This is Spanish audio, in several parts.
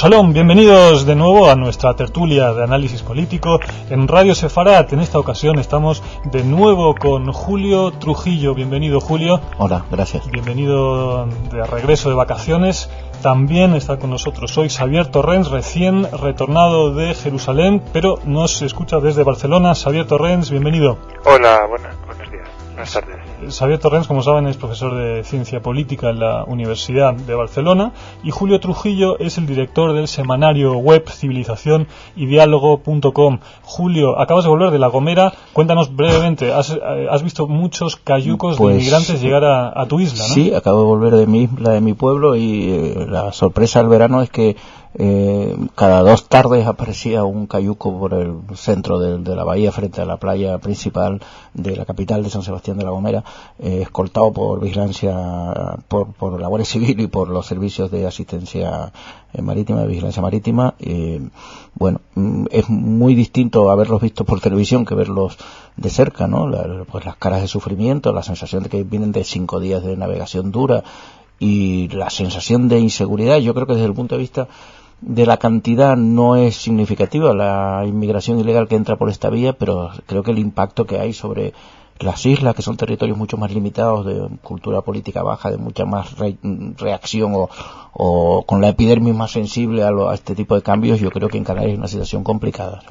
Shalom, bienvenidos de nuevo a nuestra tertulia de análisis político en Radio Sefarat. En esta ocasión estamos de nuevo con Julio Trujillo. Bienvenido, Julio. Hola, gracias. Bienvenido de regreso de vacaciones. También está con nosotros hoy Xavier Torrens, recién retornado de Jerusalén, pero nos escucha desde Barcelona. Xavier Torrens, bienvenido. Hola, buenos días, buenas tardes. Xavier Torrens, como saben, es profesor de Ciencia Política en la Universidad de Barcelona, y Julio Trujillo es el director del semanario web Civilización y Diálogo.com. Julio, acabas de volver de La Gomera. Cuéntanos brevemente, has visto muchos cayucos de inmigrantes llegar a tu isla, ¿no? Sí, acabo de volver de mi isla, de mi pueblo, y la sorpresa del verano es que cada 2 tardes aparecía un cayuco por el centro de la bahía, frente a la playa principal de la capital de San Sebastián de La Gomera, escoltado por vigilancia, por la Guardia Civil y por los servicios de asistencia marítima, de vigilancia marítima. Bueno, es muy distinto haberlos visto por televisión que verlos de cerca, ¿no? Pues las caras de sufrimiento, la sensación de que vienen de 5 días de navegación dura y la sensación de inseguridad. Yo creo que desde el punto de vista de la cantidad no es significativa la inmigración ilegal que entra por esta vía, pero creo que el impacto que hay sobre las islas, que son territorios mucho más limitados, de cultura política baja, de mucha más reacción o con la epidermis más sensible a este tipo de cambios, yo creo que en Canarias es una situación complicada.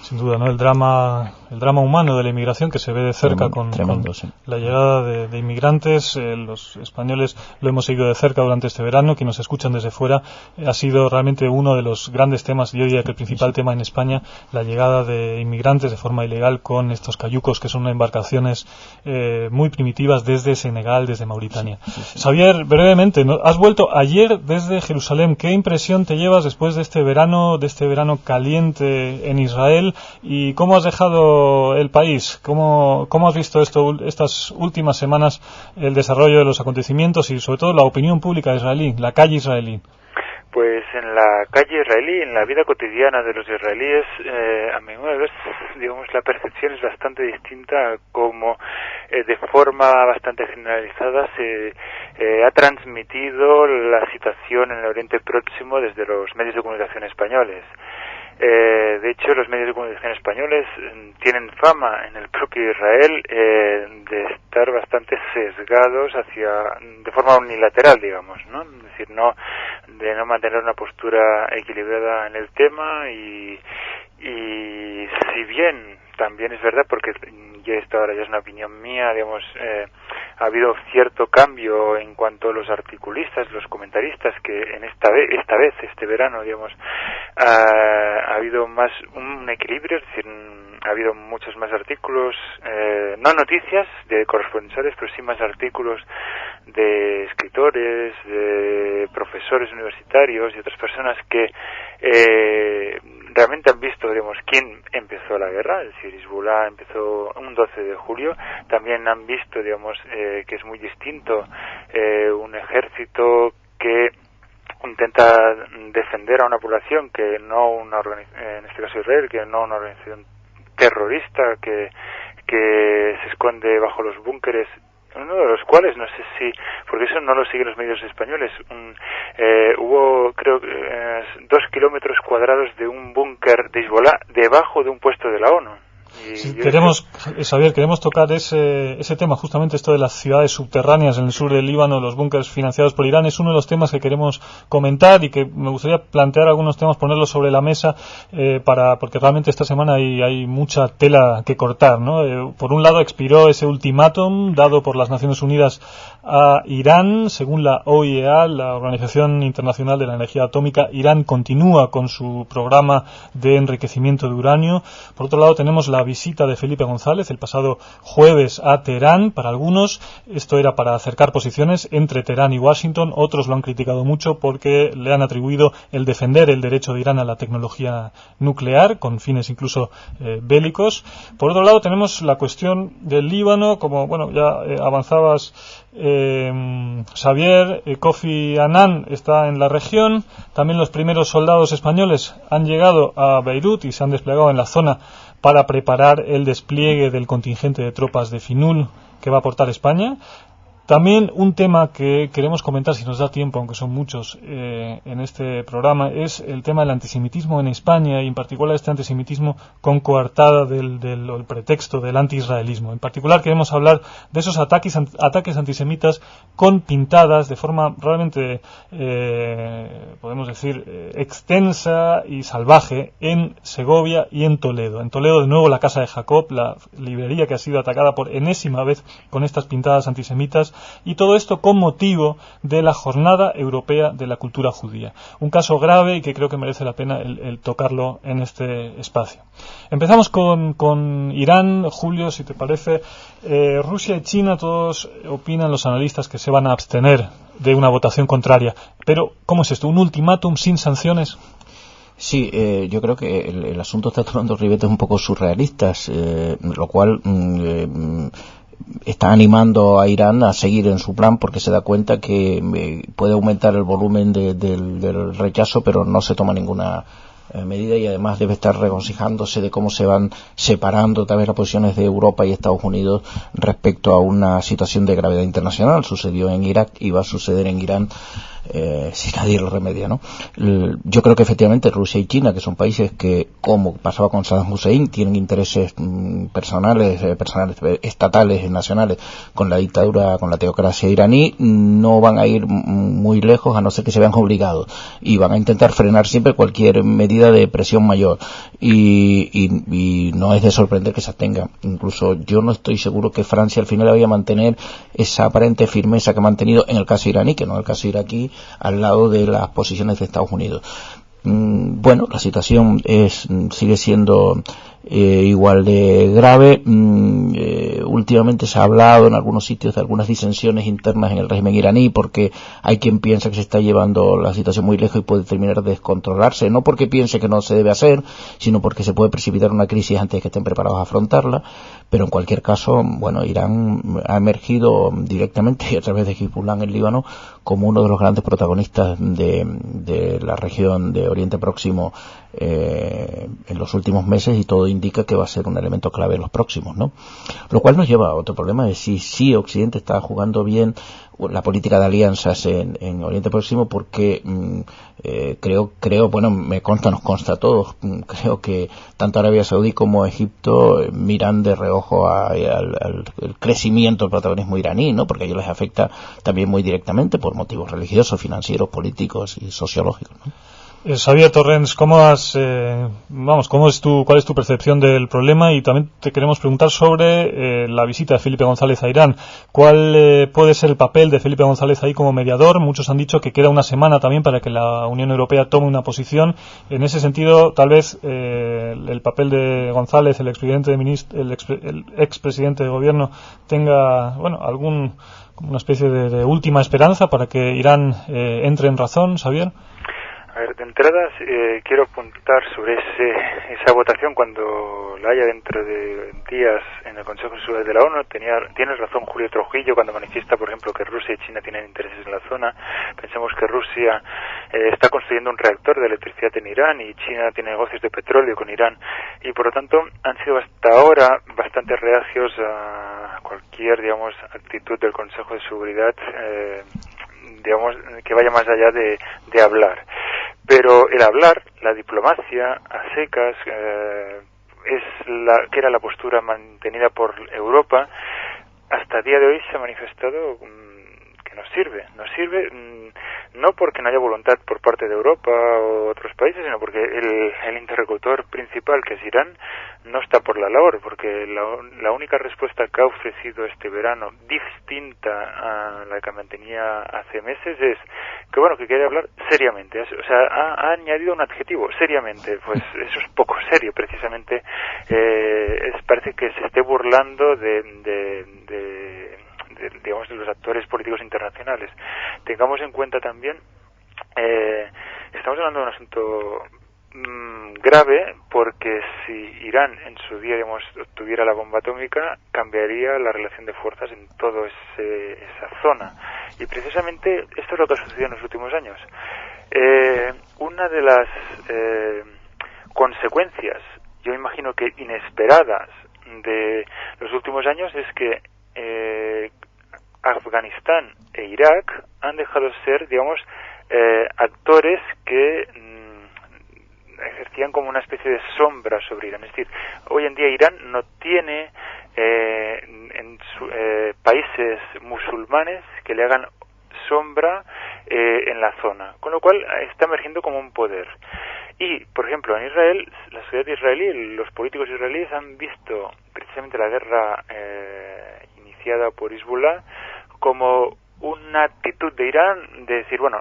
Sin duda, ¿no? El drama humano de la inmigración que se ve de cerca tremendo, con sí. La llegada de inmigrantes. Los españoles lo hemos seguido de cerca durante este verano. Quienes nos escuchan desde fuera, ha sido realmente uno de los grandes temas, yo diría que el principal tema en España, la llegada de inmigrantes de forma ilegal con estos cayucos, que son embarcaciones muy primitivas desde Senegal, desde Mauritania. Sí. Xavier, brevemente, has vuelto ayer desde Jerusalén. ¿Qué impresión te llevas después de este verano caliente en Israel? ¿Y cómo has dejado el país? ¿Cómo has visto estas últimas semanas, el desarrollo de los acontecimientos y sobre todo la opinión pública israelí, la calle israelí? Pues en la calle israelí, en la vida cotidiana de los israelíes, a mi modo de ver, digamos, la percepción es bastante distinta a cómo de forma bastante generalizada se ha transmitido la situación en el Oriente Próximo desde los medios de comunicación españoles. De hecho, los medios de comunicación españoles tienen fama en el propio Israel de estar bastante sesgados de forma unilateral, digamos, ¿no? Es decir, de no mantener una postura equilibrada en el tema y si bien también es verdad, porque esto ahora ya es una opinión mía, digamos, ha habido cierto cambio en cuanto a los articulistas, los comentaristas, que en esta vez, este verano, digamos, ha habido más un equilibrio, es decir, ha habido muchos más artículos, no noticias de corresponsales, pero sí más artículos de escritores, de profesores universitarios y otras personas que realmente han visto, digamos, quién empezó la guerra, es decir, Hezbollah empezó un 12 de julio, también han visto, digamos, que es muy distinto un ejército que intenta defender a una población que no una organización, en este caso Israel, que no una organización terrorista que se esconde bajo los búnkeres, uno de los cuales, no sé si, porque eso no lo siguen los medios españoles, hubo creo 2 kilómetros cuadrados de un búnker de Hezbollah debajo de un puesto de la ONU. Sí, Xavier, queremos tocar ese tema, justamente esto de las ciudades subterráneas en el sur del Líbano, los búnkers financiados por Irán. Es uno de los temas que queremos comentar y que me gustaría plantear algunos temas, ponerlos sobre la mesa, porque realmente esta semana hay mucha tela que cortar, ¿no? Por un lado, expiró ese ultimátum dado por las Naciones Unidas a Irán. Según la OIEA, la Organización Internacional de la Energía Atómica, Irán continúa con su programa de enriquecimiento de uranio. Por otro lado, tenemos la visita de Felipe González el pasado jueves a Teherán. Para algunos esto era para acercar posiciones entre Teherán y Washington, otros lo han criticado mucho porque le han atribuido el defender el derecho de Irán a la tecnología nuclear, con fines incluso bélicos. Por otro lado tenemos la cuestión del Líbano, como ya avanzabas, Xavier, Kofi Annan está en la región. También los primeros soldados españoles han llegado a Beirut y se han desplegado en la zona para preparar el despliegue del contingente de tropas de FINUL que va a aportar España. También un tema que queremos comentar, si nos da tiempo, aunque son muchos en este programa, es el tema del antisemitismo en España y en particular este antisemitismo con coartada del pretexto del antiisraelismo. En particular queremos hablar de esos ataques antisemitas con pintadas de forma realmente, podemos decir, extensa y salvaje en Segovia y en Toledo. En Toledo, de nuevo, la Casa de Jacob, la librería que ha sido atacada por enésima vez con estas pintadas antisemitas. Y todo esto con motivo de la Jornada Europea de la Cultura Judía. Un caso grave y que creo que merece la pena el tocarlo en este espacio. Empezamos con Irán. Julio, si te parece, Rusia y China, todos opinan, los analistas, que se van a abstener de una votación contraria. Pero, ¿cómo es esto? ¿Un ultimátum sin sanciones? Sí, yo creo que el asunto está tomando ribetes un poco surrealistas, lo cual está animando a Irán a seguir en su plan, porque se da cuenta que puede aumentar el volumen del rechazo, pero no se toma ninguna medida, y además debe estar regocijándose de cómo se van separando tal vez las posiciones de Europa y Estados Unidos respecto a una situación de gravedad internacional. Sucedió en Irak y va a suceder en Irán si nadie lo remedia, ¿no? Yo creo que efectivamente Rusia y China, que son países que, como pasaba con Saddam Hussein, tienen intereses personales, estatales, nacionales, con la dictadura, con la teocracia iraní, no van a ir muy lejos a no ser que se vean obligados, y van a intentar frenar siempre cualquier medida de presión mayor, y no es de sorprender que se abstengan. Incluso yo no estoy seguro que Francia al final vaya a mantener esa aparente firmeza que ha mantenido en el caso iraní, que no en el caso iraquí, al lado de las posiciones de Estados Unidos. Bueno, la situación sigue siendo igual de grave. Últimamente se ha hablado en algunos sitios de algunas disensiones internas en el régimen iraní, porque hay quien piensa que se está llevando la situación muy lejos y puede terminar de descontrolarse, no porque piense que no se debe hacer, sino porque se puede precipitar una crisis antes de que estén preparados a afrontarla. Pero en cualquier caso, bueno, Irán ha emergido directamente y a través de Hezbollah en el Líbano como uno de los grandes protagonistas de la región de Oriente Próximo en los últimos meses, y todo indica que va a ser un elemento clave en los próximos, ¿no? Lo cual nos lleva a otro problema, de si Occidente está jugando bien la política de alianzas en Oriente Próximo, porque creo, bueno, nos consta a todos, creo que tanto Arabia Saudí como Egipto miran de reojo al crecimiento del protagonismo iraní, ¿no? Porque a ellos les afecta también muy directamente por motivos religiosos, financieros, políticos y sociológicos, ¿no? Xavier Torrens, cuál es tu percepción del problema? Y también te queremos preguntar sobre la visita de Felipe González a Irán. ¿Cuál puede ser el papel de Felipe González ahí como mediador? Muchos han dicho que queda una semana también para que la Unión Europea tome una posición. En ese sentido, tal vez el papel de González, el expresidente de gobierno, tenga, una especie de última esperanza para que Irán entre en razón, Xavier. A ver, de entrada quiero apuntar sobre esa votación cuando la haya dentro de días en el Consejo de Seguridad de la ONU. Tienes razón Julio Trujillo cuando manifiesta, por ejemplo, que Rusia y China tienen intereses en la zona. Pensemos que Rusia está construyendo un reactor de electricidad en Irán y China tiene negocios de petróleo con Irán, y por lo tanto han sido hasta ahora bastante reacios a cualquier, actitud del Consejo de Seguridad que vaya más allá de hablar. Pero el hablar, la diplomacia a secas, que era la postura mantenida por Europa, hasta el día de hoy se ha manifestado que nos sirve no porque no haya voluntad por parte de Europa o otros países, sino porque el interlocutor principal, que es Irán, no está por la labor, porque la única respuesta que ha ofrecido este verano, distinta a la que mantenía hace meses, es que quiere hablar seriamente. O sea, ha añadido un adjetivo, seriamente. Pues eso es poco serio, precisamente. Parece que se esté burlando de los actores políticos internacionales. Tengamos en cuenta también, estamos hablando de un asunto grave, porque si Irán en su día obtuviera la bomba atómica, cambiaría la relación de fuerzas en toda esa zona, y precisamente esto es lo que ha sucedido en los últimos años. Una de las consecuencias, yo imagino que inesperadas, de los últimos años es que Afganistán e Irak han dejado de ser, digamos, actores que ejercían como una especie de sombra sobre Irán. Es decir, hoy en día Irán no tiene países musulmanes que le hagan sombra en la zona, con lo cual está emergiendo como un poder. Y, por ejemplo, en Israel, la sociedad israelí, los políticos israelíes han visto precisamente la guerra iniciada por Hezbollah como una actitud de Irán de decir, bueno,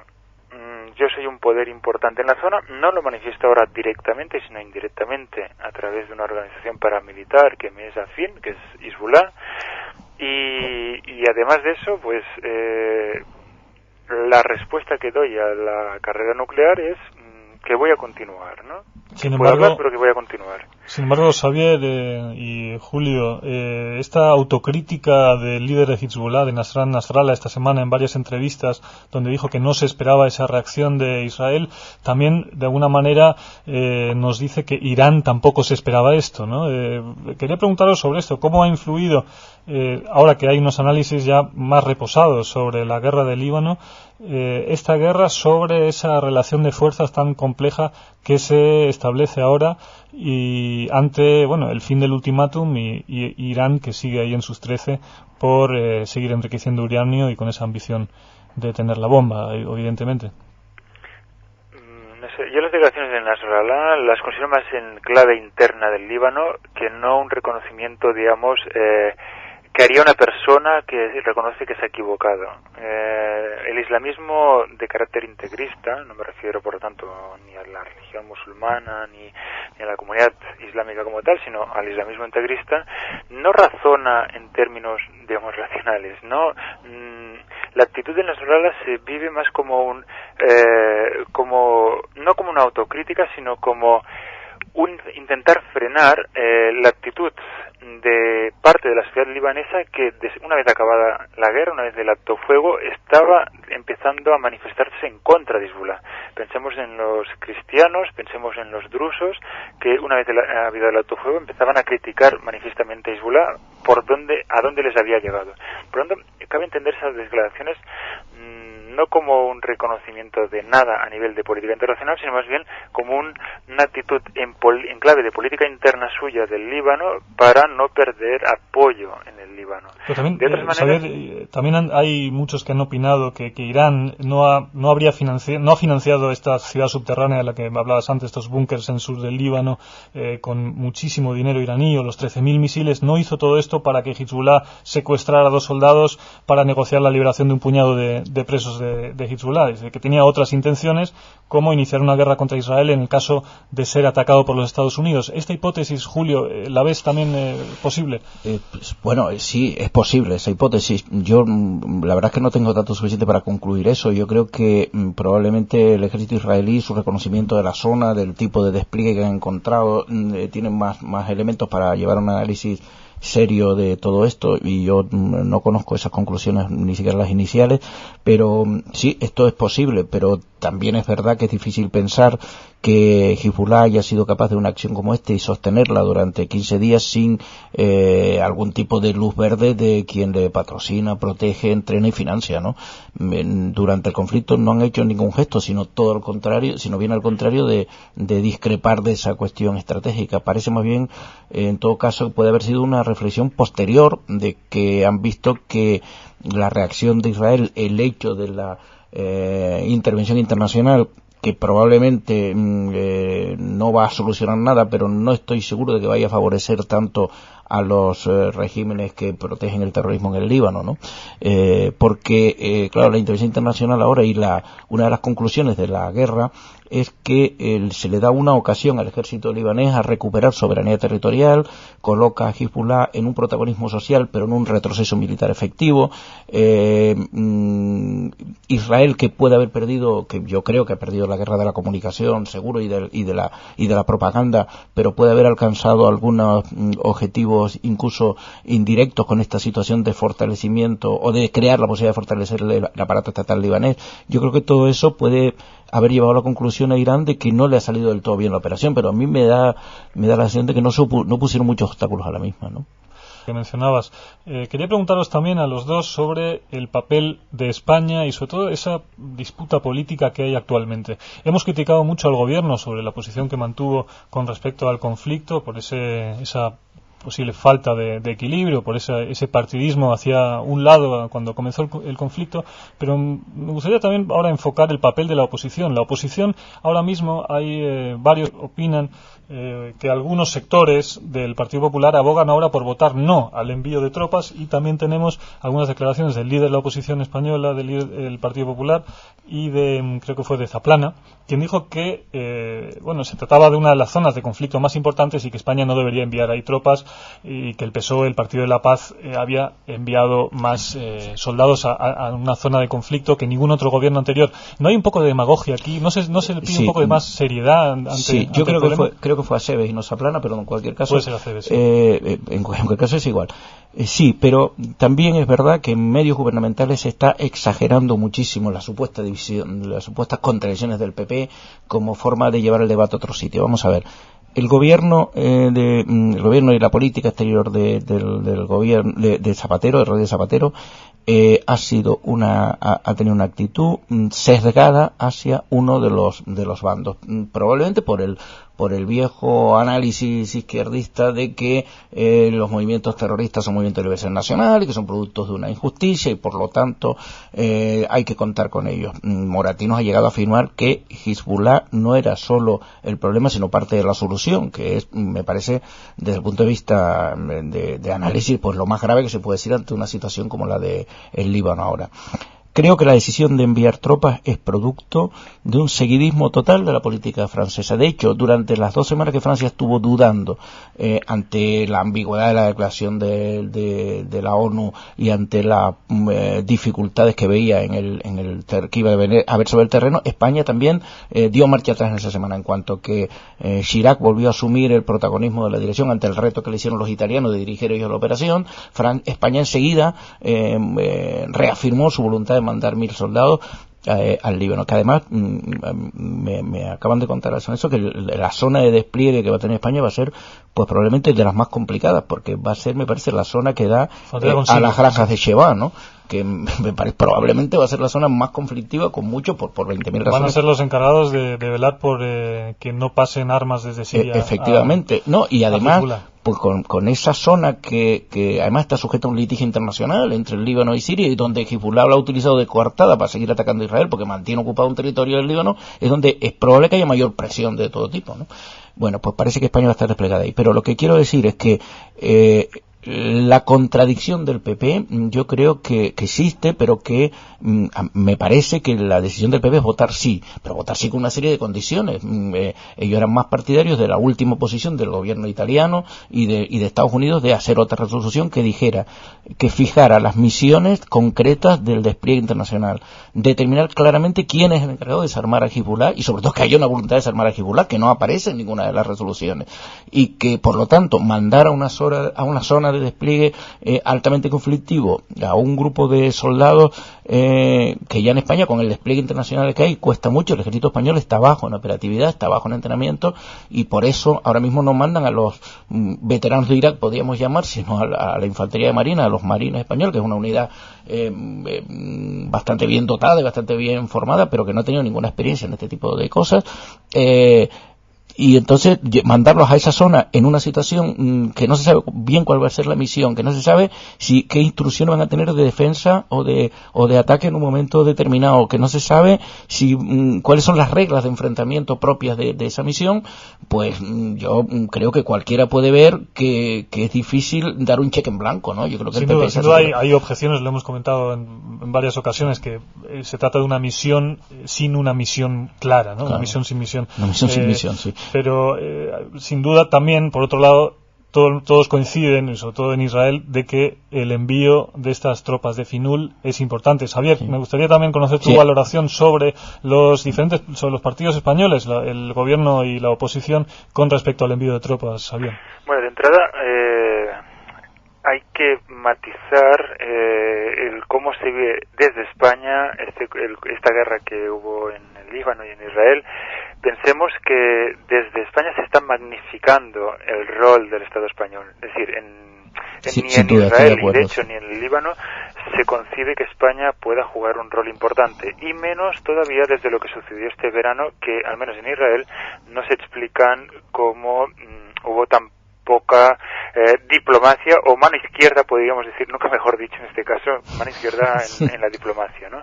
yo soy un poder importante en la zona, no lo manifiesto ahora directamente, sino indirectamente a través de una organización paramilitar que me es afín, que es Hezbollah, y además de eso, pues la respuesta que doy a la carrera nuclear es que voy a continuar, ¿no? Sin embargo, puedo hablar, pero que voy a continuar. Sin embargo, Xavier y Julio, esta autocrítica del líder de Hezbollah, de Nasran Nasrallah, esta semana en varias entrevistas, donde dijo que no se esperaba esa reacción de Israel, también de alguna manera nos dice que Irán tampoco se esperaba esto, ¿no? Quería preguntaros sobre esto, ¿cómo ha influido, ahora que hay unos análisis ya más reposados sobre la guerra del Líbano, esta guerra sobre esa relación de fuerzas tan compleja que se establece ahora y ante el fin del ultimátum y Irán que sigue ahí en sus 13 por seguir enriqueciendo uranio y con esa ambición de tener la bomba, evidentemente? No sé, yo las declaraciones de Nasrallah las considero más en clave interna del Líbano que no un reconocimiento, digamos, que haría una persona que reconoce que se ha equivocado. El islamismo de carácter integrista, no me refiero por lo tanto ni a la religión musulmana ni a la comunidad islámica como tal, sino al islamismo integrista, no razona en términos, digamos, racionales, ¿no? La actitud de Nasrallah se vive más como no como una autocrítica, sino como intentar frenar la actitud de parte de la sociedad libanesa que una vez acabada la guerra, una vez del alto fuego, estaba empezando a manifestarse en contra de Hezbollah. Pensemos en los cristianos, pensemos en los drusos, que una vez habido el alto fuego empezaban a criticar manifiestamente a Hezbollah a dónde les había llegado. Por lo tanto, cabe entender esas declaraciones no como un reconocimiento de nada a nivel de política internacional, sino más bien como una actitud en clave de política interna suya del Líbano para no perder apoyo en el Líbano. Pero también, de otras maneras, también hay muchos que han opinado que Irán no ha financiado esta ciudad subterránea de la que hablabas antes, estos búnkers en el sur del Líbano, con muchísimo dinero iraní o los 13.000 misiles. No hizo todo esto para que Hezbollah secuestrara a 2 soldados para negociar la liberación de un puñado de presos de Hezbollah, que tenía otras intenciones, como iniciar una guerra contra Israel en el caso de ser atacado por los Estados Unidos. ¿Esta hipótesis, Julio, la ves también posible? Sí, es posible esa hipótesis. Yo, la verdad es que no tengo datos suficientes para concluir eso. Yo creo que probablemente el ejército israelí, su reconocimiento de la zona, del tipo de despliegue que han encontrado, tienen más elementos para llevar un análisis serio de todo esto, y yo no conozco esas conclusiones, ni siquiera las iniciales, pero sí, esto es posible, pero también es verdad que es difícil pensar que Hezbollah haya sido capaz de una acción como esta y sostenerla durante 15 días sin algún tipo de luz verde de quien le patrocina, protege, entrena y financia, ¿no? Durante el conflicto no han hecho ningún gesto, sino bien al contrario de discrepar de esa cuestión estratégica. Parece más bien, en todo caso, puede haber sido una reflexión posterior de que han visto que la reacción de Israel, el hecho de la intervención internacional, que probablemente no va a solucionar nada, pero no estoy seguro de que vaya a favorecer tanto a los regímenes que protegen el terrorismo en el Líbano, ¿no? Porque, claro, la intervención internacional ahora y una de las conclusiones de la guerra es que se le da una ocasión al ejército libanés a recuperar soberanía territorial, coloca a Hezbollah en un protagonismo social, pero en un retroceso militar efectivo. Israel, que puede haber perdido, que yo creo que ha perdido la guerra de la comunicación, seguro, y de la propaganda, pero puede haber alcanzado algunos objetivos incluso indirectos con esta situación de fortalecimiento o de crear la posibilidad de fortalecer el aparato estatal libanés. Yo creo que todo eso puede haber llevado a la conclusión a Irán de que no le ha salido del todo bien la operación, pero a mí me da la sensación de que no pusieron muchos obstáculos a la misma, ¿no? que mencionabas. Quería preguntaros también a los dos sobre el papel de España y sobre todo esa disputa política que hay actualmente. Hemos criticado mucho al gobierno sobre la posición que mantuvo con respecto al conflicto, por esa posible falta de equilibrio, por ese partidismo hacia un lado cuando comenzó el conflicto, pero me gustaría también ahora enfocar el papel de la oposición. La oposición, ahora mismo hay varios opinan que algunos sectores del Partido Popular abogan ahora por votar no al envío de tropas, y también tenemos algunas declaraciones del líder de la oposición española, del líder del Partido Popular y creo que fue de Zaplana, quien dijo que se trataba de una de las zonas de conflicto más importantes y que España no debería enviar ahí tropas, y que el PSOE, el Partido de la Paz, había enviado más soldados a una zona de conflicto que ningún otro gobierno anterior. ¿No hay un poco de demagogia aquí? ¿No se le pide un poco de más seriedad ante yo creo el problema? creo que fue Aceves y no Zaplana, pero en cualquier caso puede ser Aceves, sí. En cualquier caso es igual. Sí, pero también es verdad que en medios gubernamentales se está exagerando muchísimo la supuesta división, las supuestas contradicciones del PP como forma de llevar el debate a otro sitio. Vamos a ver. El gobierno y la política exterior del gobierno de Zapatero, de Rodríguez Zapatero, ha tenido una actitud sesgada hacia uno de los bandos, probablemente por el viejo análisis izquierdista de que los movimientos terroristas son movimientos de liberación nacional y que son productos de una injusticia y por lo tanto hay que contar con ellos. Moratinos ha llegado a afirmar que Hezbollah no era solo el problema sino parte de la solución, que es, me parece, desde el punto de vista de análisis, pues lo más grave que se puede decir ante una situación como la de el Líbano ahora. Creo que la decisión de enviar tropas es producto de un seguidismo total de la política francesa. De hecho, durante las 2 semanas que Francia estuvo dudando ante la ambigüedad de la declaración de la ONU y ante las dificultades que veía que iba a haber sobre el terreno, España también dio marcha atrás en esa semana, en cuanto que Chirac volvió a asumir el protagonismo de la dirección ante el reto que le hicieron los italianos de dirigir ellos la operación. España enseguida reafirmó su voluntad de mandar 1.000 soldados al Líbano, que además me acaban de contar eso, que la zona de despliegue que va a tener España va a ser pues probablemente de las más complicadas, porque va a ser, me parece, la zona que da a las granjas de Sheba, ¿no? Que me parece probablemente va a ser la zona más conflictiva, con mucho por 20.000 razones. Van a ser los encargados de velar por que no pasen armas desde Siria. Efectivamente, y además pues con esa zona que además está sujeta a un litigio internacional entre el Líbano y Siria, y donde Hezbollah lo ha utilizado de coartada para seguir atacando a Israel porque mantiene ocupado un territorio del Líbano, es donde es probable que haya mayor presión de todo tipo, ¿no? Bueno, pues parece que España va a estar desplegada ahí, pero lo que quiero decir es que la contradicción del PP yo creo que existe, pero que me parece que la decisión del PP es votar sí, pero votar sí con una serie de condiciones. Ellos eran más partidarios de la última posición del gobierno italiano y de Estados Unidos de hacer otra resolución que fijara las misiones concretas del despliegue internacional, determinar claramente quién es el encargado de desarmar a Hezbollah y sobre todo que haya una voluntad de desarmar a Hezbollah que no aparece en ninguna de las resoluciones, y que por lo tanto mandar a una zona de despliegue altamente conflictivo a un grupo de soldados que ya en España con el despliegue internacional que hay cuesta mucho. El ejército español está bajo en operatividad, está bajo en entrenamiento, y por eso ahora mismo no mandan a los veteranos de Irak, podríamos llamar, sino a la infantería de marina, a los marines españoles, que es una unidad bastante bien dotada y bastante bien formada, pero que no ha tenido ninguna experiencia en este tipo de cosas. Y entonces mandarlos a esa zona en una situación que no se sabe bien cuál va a ser la misión, que no se sabe qué instrucciones van a tener de defensa o de ataque en un momento determinado, que no se sabe cuáles son las reglas de enfrentamiento propias de esa misión, pues yo creo que cualquiera puede ver que es difícil dar un cheque en blanco, ¿no? Yo creo que sin duda hay objeciones, lo hemos comentado en varias ocasiones, que se trata de una misión sin una misión clara, ¿no? Claro. Una misión sin misión. Una misión sin misión, sí. Pero sin duda también, por otro lado, todos coinciden, sobre todo en Israel, de que el envío de estas tropas de FINUL es importante. Xavier, me gustaría también conocer tu valoración sobre los partidos españoles, el gobierno y la oposición, con respecto al envío de tropas, Xavier. Bueno, de entrada hay que matizar cómo se ve desde España esta guerra que hubo en el Líbano y en Israel. Pensemos que desde España se está magnificando el rol del Estado español. Es decir, en ni en Israel y de hecho ni en el Líbano se concibe que España pueda jugar un rol importante, y menos todavía desde lo que sucedió este verano, que al menos en Israel no se explican cómo hubo tan poca diplomacia o mano izquierda, podríamos decir, nunca mejor dicho en este caso, mano izquierda en la diplomacia, ¿no?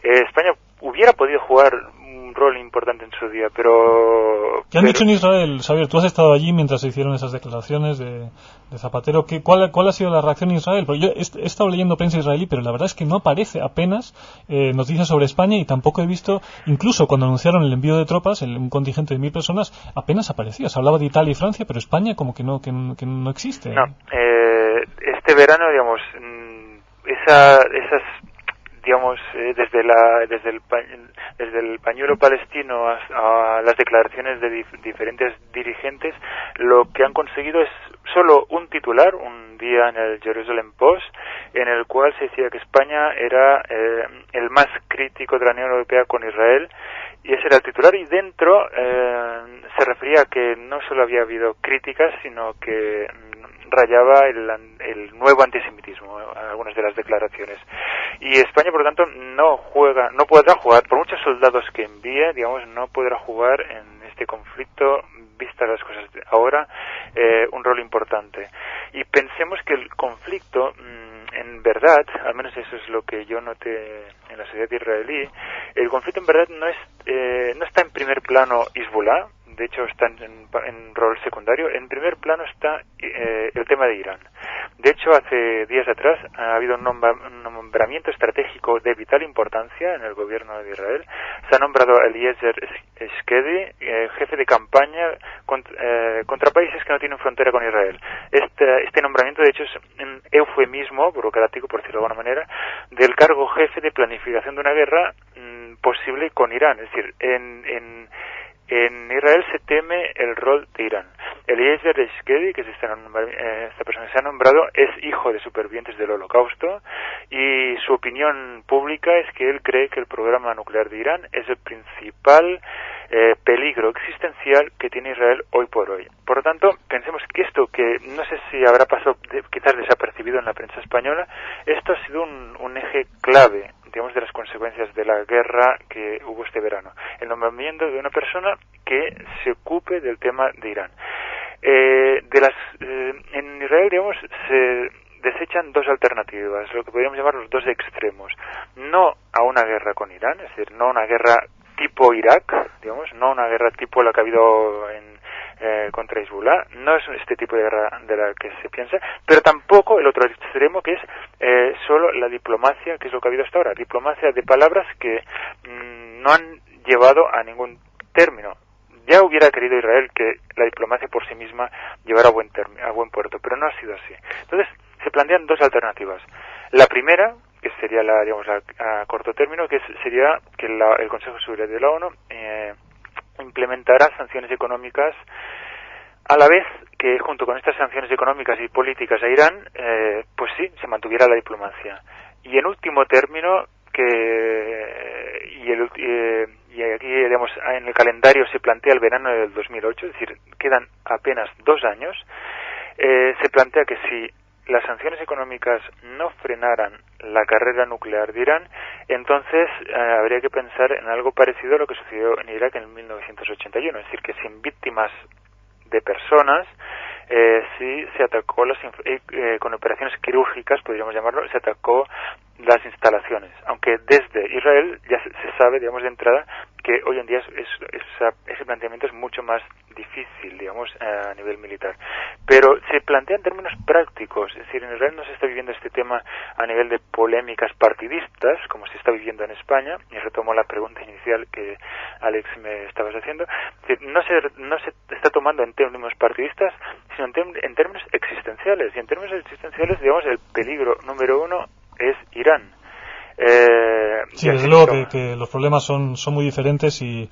España hubiera podido jugar un rol importante en su día, pero... ¿Qué han dicho en Israel, Xavier? Tú has estado allí mientras se hicieron esas declaraciones de Zapatero. ¿Cuál ha sido la reacción en Israel? Porque yo he estado leyendo prensa israelí, pero la verdad es que no aparece apenas noticias sobre España, y tampoco he visto, incluso cuando anunciaron el envío de tropas, un contingente de 1.000 personas, apenas aparecía. Se hablaba de Italia y Francia, pero España como que no existe. No, este verano, digamos, esas digamos, desde el pañuelo palestino a las declaraciones de diferentes dirigentes, lo que han conseguido es solo un titular, un día en el Jerusalem Post, en el cual se decía que España era el más crítico de la Unión Europea con Israel, y ese era el titular, y dentro se refería a que no solo había habido críticas, sino que rayaba el nuevo antisemitismo, algunas de las declaraciones. Y España, por lo tanto, no podrá jugar, por muchos soldados que envíe, digamos, no podrá jugar en este conflicto, vistas las cosas de ahora, un rol importante. Y pensemos que el conflicto, en verdad, al menos eso es lo que yo noté en la sociedad israelí, el conflicto en verdad no está en primer plano Hezbollah. De hecho está en rol secundario. En primer plano está el tema de Irán. De hecho, hace días atrás ha habido un nombramiento estratégico de vital importancia en el gobierno de Israel. Se ha nombrado a Eliezer Shkedi, jefe de campaña contra países que no tienen frontera con Israel. Este nombramiento, de hecho, es un eufemismo burocrático, por decirlo de alguna manera, del cargo jefe de planificación de una guerra posible con Irán. Es decir, en Israel se teme el rol de Irán. Eliezer Shkedi, que es esta persona que se ha nombrado, es hijo de supervivientes del Holocausto, y su opinión pública es que él cree que el programa nuclear de Irán es el principal peligro existencial que tiene Israel hoy por hoy. Por lo tanto, pensemos que esto, que no sé si habrá pasado quizás desapercibido en la prensa española, esto ha sido un eje clave, digamos, de las consecuencias de la guerra que hubo este verano. El nombramiento de una persona que se ocupe del tema de Irán. En Israel, digamos, se desechan dos alternativas, lo que podríamos llamar los dos extremos. No a una guerra con Irán, es decir, no una guerra tipo Irak, digamos, no una guerra tipo la que ha habido contra Hezbollah, no es este tipo de guerra de la que se piensa, pero tampoco el otro extremo, que es solo la diplomacia, que es lo que ha habido hasta ahora, diplomacia de palabras que no han llevado a ningún término. Ya hubiera querido Israel que la diplomacia por sí misma llevara a buen puerto, pero no ha sido así. Entonces, se plantean dos alternativas. La primera, que sería a corto término, sería que el Consejo de Seguridad de la ONU implementará sanciones económicas, a la vez que junto con estas sanciones económicas y políticas a Irán, pues sí, se mantuviera la diplomacia. Y en último término, y aquí, digamos, en el calendario se plantea el verano del 2008, es decir, quedan apenas 2 años, se plantea que si las sanciones económicas no frenaran la carrera nuclear de Irán, entonces habría que pensar en algo parecido a lo que sucedió en Irak en 1981, es decir, que sin víctimas de personas, sí se atacó con operaciones quirúrgicas, podríamos llamarlo, se atacó las instalaciones, aunque desde Israel ya se sabe, digamos, de entrada que hoy en día ese planteamiento es mucho más difícil, digamos, a nivel militar. Pero se plantea en términos prácticos, es decir, en Israel no se está viviendo este tema a nivel de polémicas partidistas, como se está viviendo en España, y retomo la pregunta inicial que Alex me estabas haciendo. Es decir, no se está tomando en términos partidistas, sino en términos existenciales, y en términos existenciales, digamos, el peligro número uno es Irán. Sí, desde luego que los problemas son muy diferentes, y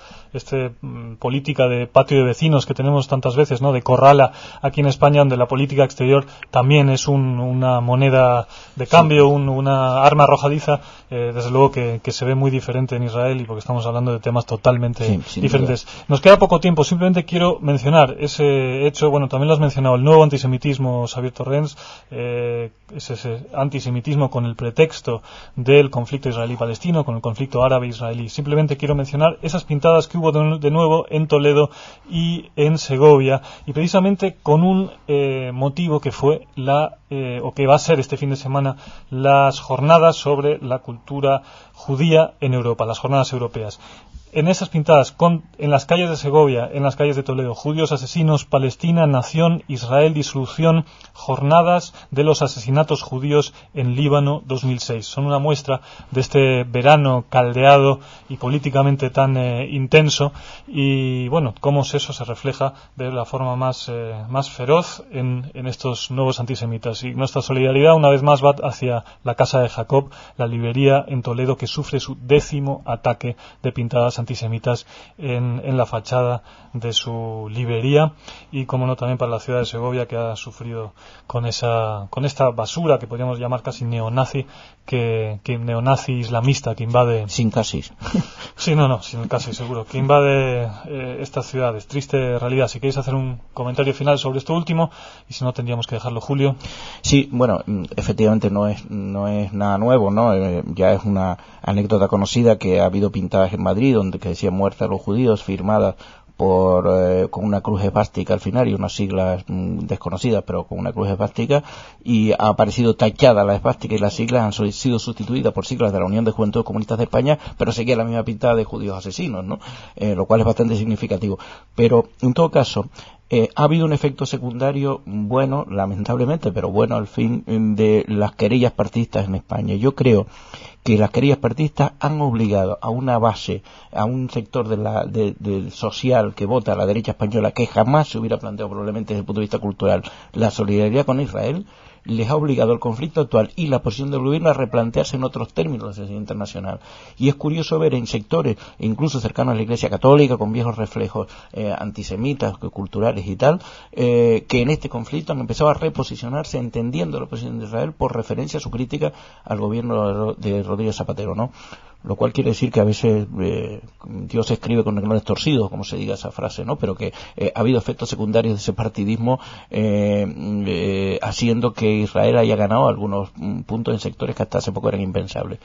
política de patio de vecinos que tenemos tantas veces, ¿no?, de corrala aquí en España, donde la política exterior también es una moneda de cambio, una arma arrojadiza, desde luego que se ve muy diferente en Israel, y porque estamos hablando de temas totalmente diferentes. Nos queda poco tiempo, simplemente quiero mencionar ese hecho, bueno, también lo has mencionado, el nuevo antisemitismo, Xavier Torrens, ese antisemitismo con el pretexto del conflicto israelí-palestino, con el conflicto árabe-israelí. Simplemente quiero mencionar esas pintadas que hubo de nuevo en Toledo y en Segovia, y precisamente con un motivo que fue o que va a ser este fin de semana las jornadas sobre la cultura judía en Europa, las jornadas europeas. En esas pintadas, en las calles de Segovia, en las calles de Toledo, judíos asesinos, Palestina, nación, Israel, disolución, jornadas de los asesinatos judíos en Líbano 2006. Son una muestra de este verano caldeado y políticamente tan intenso, y bueno, cómo eso se refleja de la forma más feroz en estos nuevos antisemitas. Y nuestra solidaridad una vez más va hacia la Casa de Jacob, la librería en Toledo, que sufre su 10º ataque de pintadas antisemitas en la fachada de su librería, y como no también para la ciudad de Segovia, que ha sufrido con esta basura que podríamos llamar casi neonazi, que neonazi islamista, que invade sin casi sin casi seguro, que invade estas ciudades. Triste realidad. Si queréis hacer un comentario final sobre esto último, y si no tendríamos que dejarlo, Julio. Sí, bueno, efectivamente no es nada nuevo, ¿no? Ya es una anécdota conocida que ha habido pintadas en Madrid donde que decía muerte a los judíos, firmadas con una cruz esvástica al final y unas siglas desconocidas, pero con una cruz esvástica, y ha aparecido tachada la esvástica y las siglas han sido sustituidas por siglas de la Unión de Juventudes Comunistas de España, pero seguía la misma pintada de judíos asesinos, ¿no? Lo cual es bastante significativo. Pero en todo caso, ha habido un efecto secundario bueno, lamentablemente, pero bueno al fin, de las querellas partidistas en España. Yo creo que las querellas partidistas han obligado a una base, a un sector del social que vota a la derecha española, que jamás se hubiera planteado probablemente desde el punto de vista cultural la solidaridad con Israel, les ha obligado el conflicto actual y la posición del gobierno a replantearse en otros términos la situación internacional. Y es curioso ver en sectores, incluso cercanos a la Iglesia Católica, con viejos reflejos antisemitas, culturales y tal, que en este conflicto han empezado a reposicionarse entendiendo la posición de Israel por referencia a su crítica al gobierno de Rodríguez Zapatero, ¿no? Lo cual quiere decir que a veces Dios escribe con renglones torcidos, como se diga esa frase, ¿no? Pero que ha habido efectos secundarios de ese partidismo haciendo que Israel haya ganado algunos puntos en sectores que hasta hace poco eran impensables,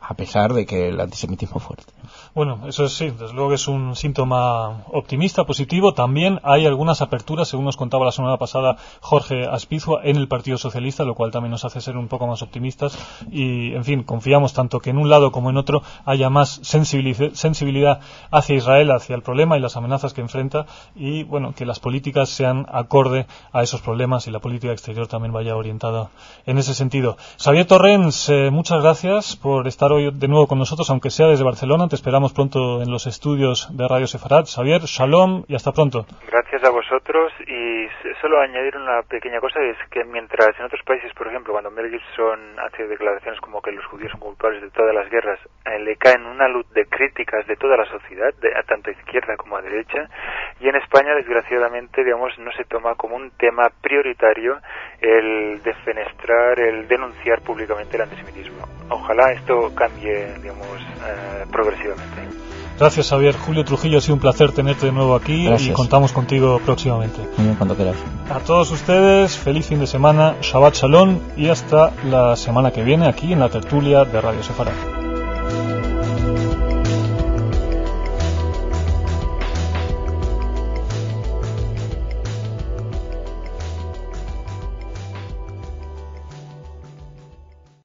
a pesar de que el antisemitismo es fuerte. Bueno, eso sí, desde luego que es un síntoma optimista, positivo. También hay algunas aperturas, según nos contaba la semana pasada Jorge Aspizua, en el Partido Socialista, lo cual también nos hace ser un poco más optimistas. Y, en fin, confiamos tanto que en un lado como en otro haya más sensibilidad hacia Israel, hacia el problema y las amenazas que enfrenta, y, bueno, que las políticas sean acorde a esos problemas y la política exterior también vaya orientada en ese sentido. Xavier Torrens, muchas gracias por estar hoy de nuevo con nosotros, aunque sea desde Barcelona. Te esperamos pronto en los estudios de Radio Sefarad. Xavier, shalom y hasta pronto. Gracias a vosotros, y solo añadir una pequeña cosa, es que mientras en otros países, por ejemplo, cuando Mel Gibson hace declaraciones como que los judíos son culpables de todas las guerras, le caen una luz de críticas de toda la sociedad, tanto a izquierda como a derecha, y en España, desgraciadamente, digamos, no se toma como un tema prioritario el defenestrar, el denunciar públicamente el antisemitismo. Ojalá esto cambie, digamos, progresivamente. Gracias, Xavier. Julio Trujillo, ha sido un placer tenerte de nuevo aquí. Gracias. Y contamos contigo próximamente. Muy bien, cuando quieras. A todos ustedes, feliz fin de semana, Shabbat Shalom, y hasta la semana que viene aquí en la tertulia de Radio Sefarad.